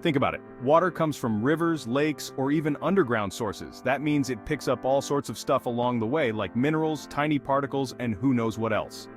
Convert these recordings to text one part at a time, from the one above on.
Think about it. Water comes from rivers, lakes, or even underground sources. That means it picks up all sorts of stuff along the way, like minerals, tiny particles, and who knows what else.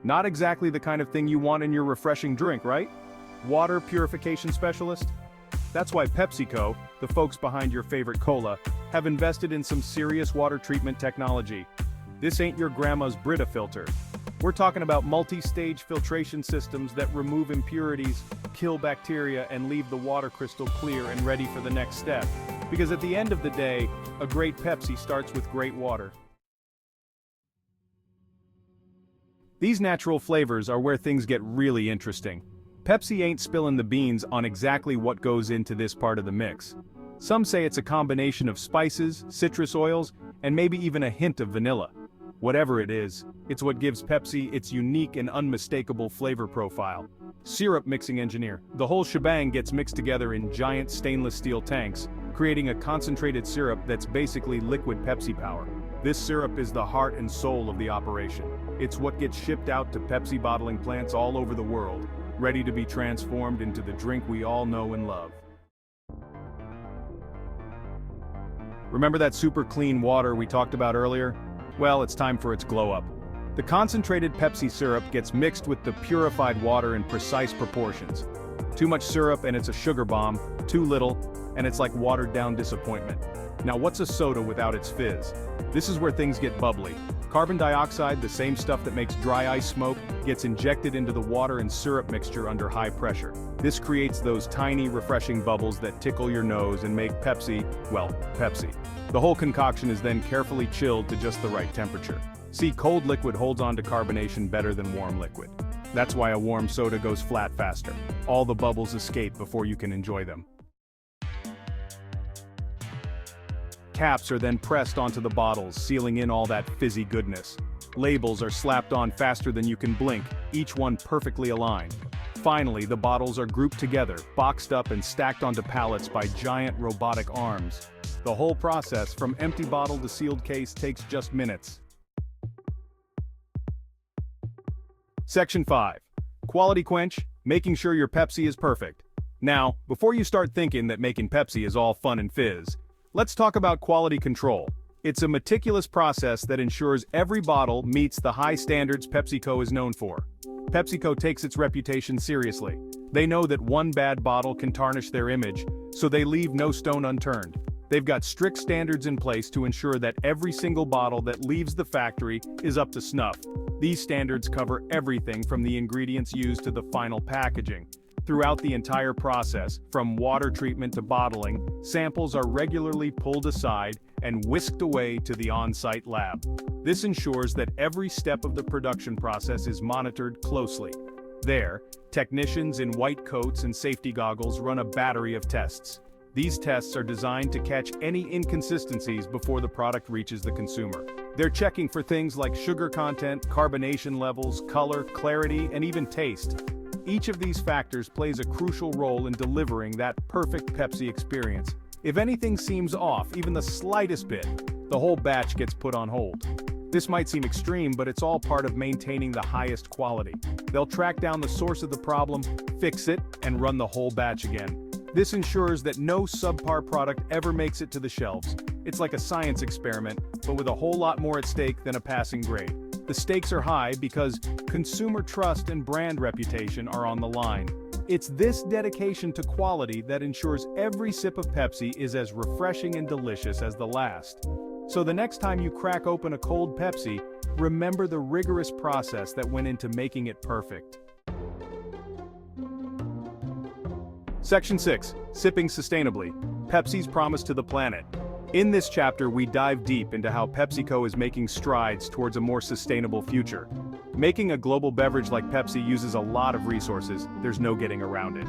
Not exactly the kind of thing you want in your refreshing drink, right? Water purification specialist? That's why PepsiCo, the folks behind your favorite cola, have invested in some serious water treatment technology. This ain't your grandma's Brita filter. We're talking about multi-stage filtration systems that remove impurities, kill bacteria, and leave the water crystal clear and ready for the next step. Because at the end of the day, a great Pepsi starts with great water. These natural flavors are where things get really interesting. Pepsi ain't spilling the beans on exactly what goes into this part of the mix. Some say it's a combination of spices, citrus oils, and maybe even a hint of vanilla. Whatever it is, it's what gives Pepsi its unique and unmistakable flavor profile. Syrup mixing engineer. The whole shebang gets mixed together in giant stainless steel tanks, creating a concentrated syrup that's basically liquid Pepsi power. This syrup is the heart and soul of the operation. It's what gets shipped out to Pepsi bottling plants all over the world, ready to be transformed into the drink we all know and love. Remember that super clean water we talked about earlier? Well, it's time for its glow-up. The concentrated Pepsi syrup gets mixed with the purified water in precise proportions. Too much syrup and it's a sugar bomb, too little, and it's like watered-down disappointment. Now what's a soda without its fizz? This is where things get bubbly. Carbon dioxide, the same stuff that makes dry ice smoke, gets injected into the water and syrup mixture under high pressure. This creates those tiny, refreshing bubbles that tickle your nose and make Pepsi, well, Pepsi. The whole concoction is then carefully chilled to just the right temperature. See, cold liquid holds on to carbonation better than warm liquid. That's why a warm soda goes flat faster. All the bubbles escape before you can enjoy them. Caps are then pressed onto the bottles, sealing in all that fizzy goodness. Labels are slapped on faster than you can blink, each one perfectly aligned. Finally, the bottles are grouped together, boxed up and stacked onto pallets by giant robotic arms. The whole process, from empty bottle to sealed case, takes just minutes. Section 5. Quality quench, making sure your Pepsi is perfect. Now, before you start thinking that making Pepsi is all fun and fizz, let's talk about quality control. It's a meticulous process that ensures every bottle meets the high standards PepsiCo is known for. PepsiCo takes its reputation seriously. They know that one bad bottle can tarnish their image, so they leave no stone unturned. They've got strict standards in place to ensure that every single bottle that leaves the factory is up to snuff. These standards cover everything from the ingredients used to the final packaging. Throughout the entire process, from water treatment to bottling, samples are regularly pulled aside and whisked away to the on-site lab. This ensures that every step of the production process is monitored closely. There, technicians in white coats and safety goggles run a battery of tests. These tests are designed to catch any inconsistencies before the product reaches the consumer. They're checking for things like sugar content, carbonation levels, color, clarity, and even taste. Each of these factors plays a crucial role in delivering that perfect Pepsi experience. If anything seems off, even the slightest bit, the whole batch gets put on hold. This might seem extreme, but it's all part of maintaining the highest quality. They'll track down the source of the problem, fix it, and run the whole batch again. This ensures that no subpar product ever makes it to the shelves. It's like a science experiment, but with a whole lot more at stake than a passing grade. The stakes are high because consumer trust and brand reputation are on the line. It's this dedication to quality that ensures every sip of Pepsi is as refreshing and delicious as the last. So the next time you crack open a cold Pepsi, remember the rigorous process that went into making it perfect. Section 6. Sipping Sustainably. Pepsi's Promise to the Planet. In this chapter, we dive deep into how PepsiCo is making strides towards a more sustainable future. Making a global beverage like Pepsi uses a lot of resources, there's no getting around it.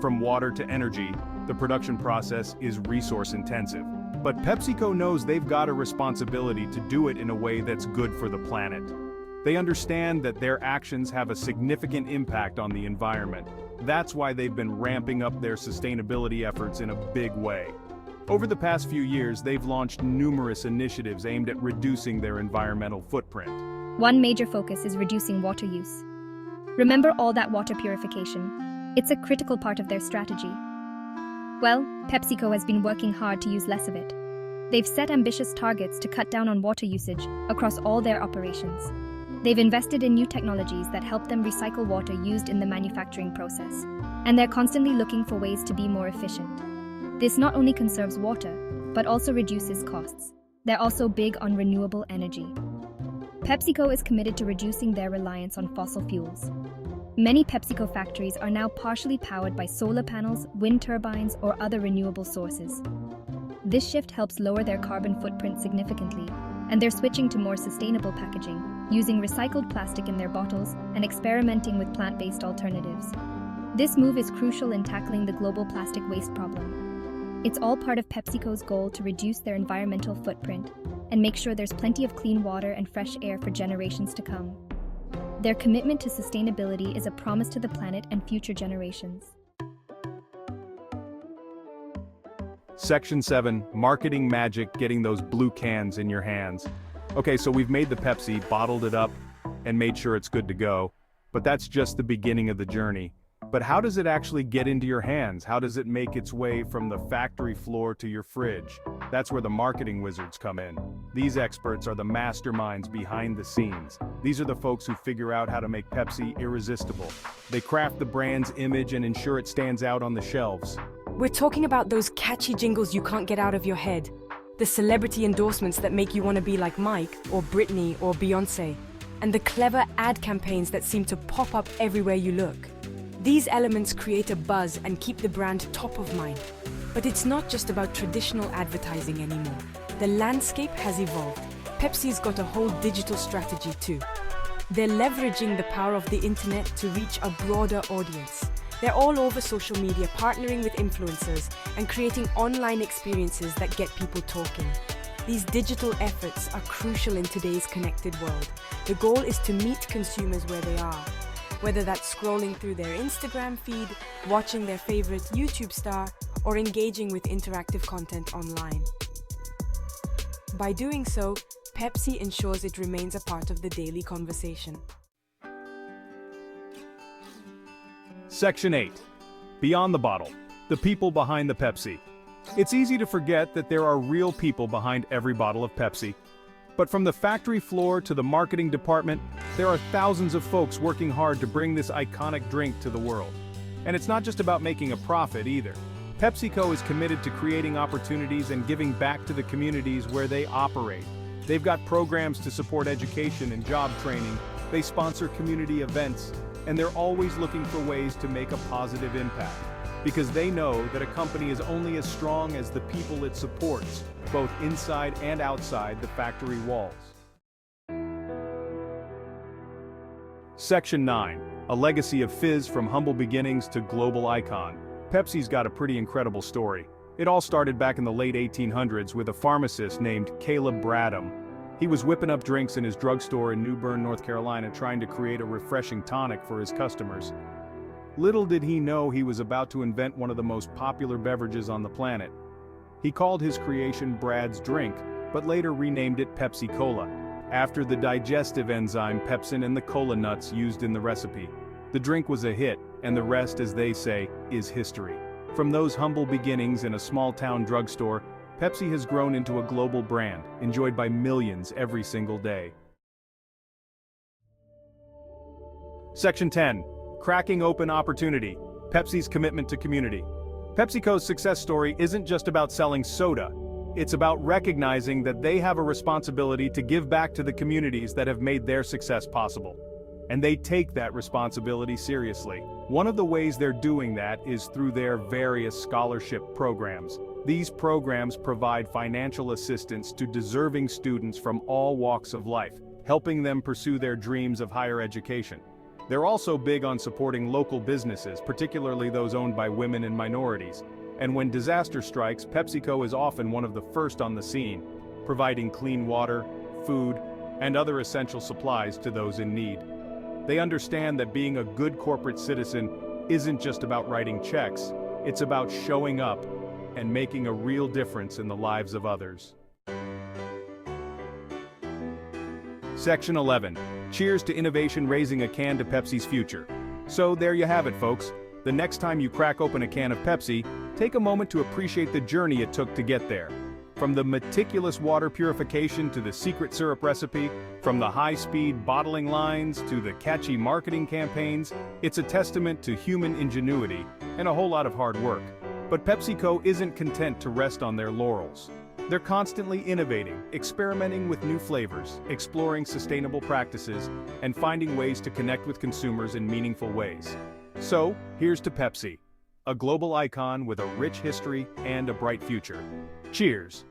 From water to energy, the production process is resource-intensive. But PepsiCo knows they've got a responsibility to do it in a way that's good for the planet. They understand that their actions have a significant impact on the environment. That's why they've been ramping up their sustainability efforts in a big way. Over the past few years, they've launched numerous initiatives aimed at reducing their environmental footprint. One major focus is reducing water use. Remember all that water purification. It's a critical part of their strategy. Well, PepsiCo has been working hard to use less of it. They've set ambitious targets to cut down on water usage across all their operations. They've invested in new technologies that help them recycle water used in the manufacturing process, and they're constantly looking for ways to be more efficient. This not only conserves water, but also reduces costs. They're also big on renewable energy. PepsiCo is committed to reducing their reliance on fossil fuels. Many PepsiCo factories are now partially powered by solar panels, wind turbines, or other renewable sources. This shift helps lower their carbon footprint significantly, and they're switching to more sustainable packaging, using recycled plastic in their bottles and experimenting with plant-based alternatives. This move is crucial in tackling the global plastic waste problem. It's all part of PepsiCo's goal to reduce their environmental footprint and make sure there's plenty of clean water and fresh air for generations to come. Their commitment to sustainability is a promise to the planet and future generations. Section 7, Marketing Magic, getting those blue cans in your hands. Okay, so we've made the Pepsi, bottled it up, and made sure it's good to go. But that's just the beginning of the journey. But how does it actually get into your hands? How does it make its way from the factory floor to your fridge? That's where the marketing wizards come in. These experts are the masterminds behind the scenes. These are the folks who figure out how to make Pepsi irresistible. They craft the brand's image and ensure it stands out on the shelves. We're talking about those catchy jingles you can't get out of your head. The celebrity endorsements that make you want to be like Mike, or Britney, or Beyoncé. And the clever ad campaigns that seem to pop up everywhere you look. These elements create a buzz and keep the brand top of mind. But it's not just about traditional advertising anymore. The landscape has evolved. Pepsi's got a whole digital strategy too. They're leveraging the power of the internet to reach a broader audience. They're all over social media, partnering with influencers and creating online experiences that get people talking. These digital efforts are crucial in today's connected world. The goal is to meet consumers where they are, whether that's scrolling through their Instagram feed, watching their favorite YouTube star, or engaging with interactive content online. By doing so, Pepsi ensures it remains a part of the daily conversation. Section 8. Beyond the bottle. The people behind the Pepsi. It's easy to forget that there are real people behind every bottle of Pepsi. But from the factory floor to the marketing department, there are thousands of folks working hard to bring this iconic drink to the world. And it's not just about making a profit either. PepsiCo is committed to creating opportunities and giving back to the communities where they operate. They've got programs to support education and job training, they sponsor community events, and they're always looking for ways to make a positive impact. Because they know that a company is only as strong as the people it supports, both inside and outside the factory walls. Section 9. A legacy of Fizz from humble beginnings to global icon. Pepsi's got a pretty incredible story. It all started back in the late 1800s with a pharmacist named Caleb Bradham. He was whipping up drinks in his drugstore in New Bern, North Carolina, trying to create a refreshing tonic for his customers. Little did he know he was about to invent one of the most popular beverages on the planet. He called his creation Brad's Drink, but later renamed it Pepsi Cola, after the digestive enzyme pepsin and the cola nuts used in the recipe. The drink was a hit, and the rest, as they say, is history. From those humble beginnings in a small-town drugstore, Pepsi has grown into a global brand, enjoyed by millions every single day. Section 10. Cracking open opportunity. Pepsi's commitment to community. PepsiCo's success story isn't just about selling soda. It's about recognizing that they have a responsibility to give back to the communities that have made their success possible. And they take that responsibility seriously. One of the ways they're doing that is through their various scholarship programs. These programs provide financial assistance to deserving students from all walks of life, helping them pursue their dreams of higher education. They're also big on supporting local businesses, particularly those owned by women and minorities. And when disaster strikes, PepsiCo is often one of the first on the scene, providing clean water, food, and other essential supplies to those in need. They understand that being a good corporate citizen isn't just about writing checks, it's about showing up and making a real difference in the lives of others. Section 11. Cheers to innovation, raising a can to Pepsi's future. So there you have it, folks. The next time you crack open a can of Pepsi, take a moment to appreciate the journey it took to get there. From the meticulous water purification to the secret syrup recipe, from the high-speed bottling lines to the catchy marketing campaigns, it's a testament to human ingenuity and a whole lot of hard work. But PepsiCo isn't content to rest on their laurels. They're constantly innovating, experimenting with new flavors, exploring sustainable practices, and finding ways to connect with consumers in meaningful ways. So, here's to Pepsi, a global icon with a rich history and a bright future. Cheers!